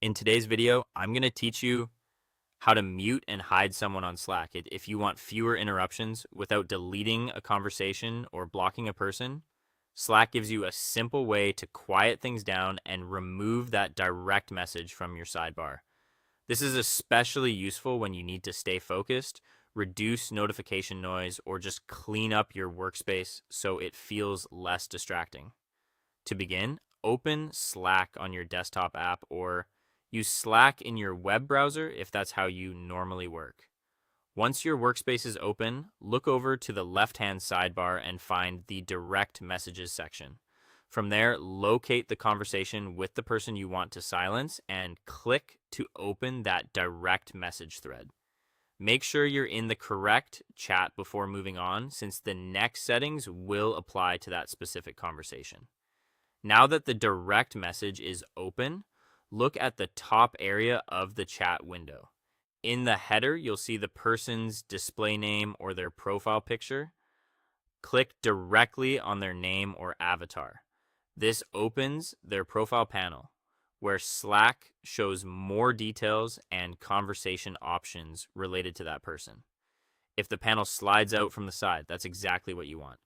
In today's video, I'm going to teach you how to mute and hide someone on Slack. If you want fewer interruptions without deleting a conversation or blocking a person, Slack gives you a simple way to quiet things down and remove that direct message from your sidebar. This is especially useful when you need to stay focused, reduce notification noise, or just clean up your workspace so it feels less distracting. To begin, open Slack on your desktop app or use Slack in your web browser if that's how you normally work. Once your workspace is open, look over to the left-hand sidebar and find the direct messages section. From there, locate the conversation with the person you want to silence and click to open that direct message thread. Make sure you're in the correct chat before moving on, since the next settings will apply to that specific conversation. Now that the direct message is open, look at the top area of the chat window. In the header, you'll see the person's display name or their profile picture. Click directly on their name or avatar. This opens their profile panel, where Slack shows more details and conversation options related to that person. If the panel slides out from the side, that's exactly what you want.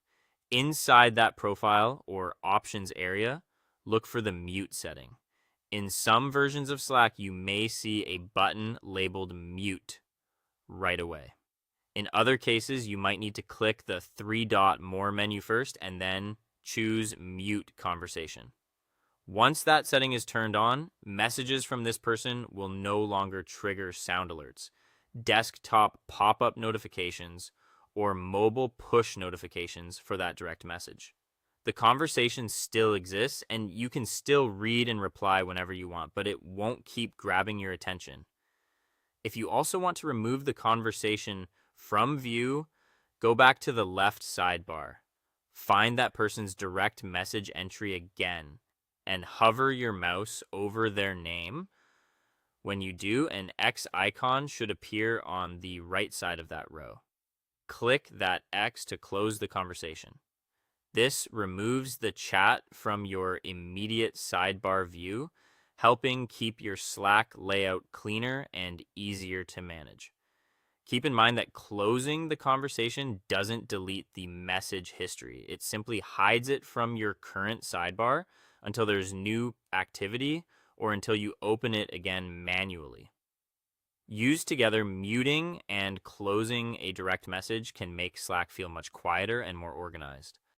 Inside that profile or options area, look for the mute setting. In some versions of Slack, you may see a button labeled mute right away. In other cases, you might need to click the three-dot more menu first and then choose mute conversation. Once that setting is turned on, messages from this person will no longer trigger sound alerts, desktop pop-up notifications, or mobile push notifications for that direct message. The conversation still exists and you can still read and reply whenever you want, but it won't keep grabbing your attention. If you also want to remove the conversation from view, go back to the left sidebar. Find that person's direct message entry again and hover your mouse over their name. When you do, an X icon should appear on the right side of that row. Click that X to close the conversation. This removes the chat from your immediate sidebar view, helping keep your Slack layout cleaner and easier to manage. Keep in mind that closing the conversation doesn't delete the message history. It simply hides it from your current sidebar until there's new activity or until you open it again manually. Used together, muting and closing a direct message can make Slack feel much quieter and more organized.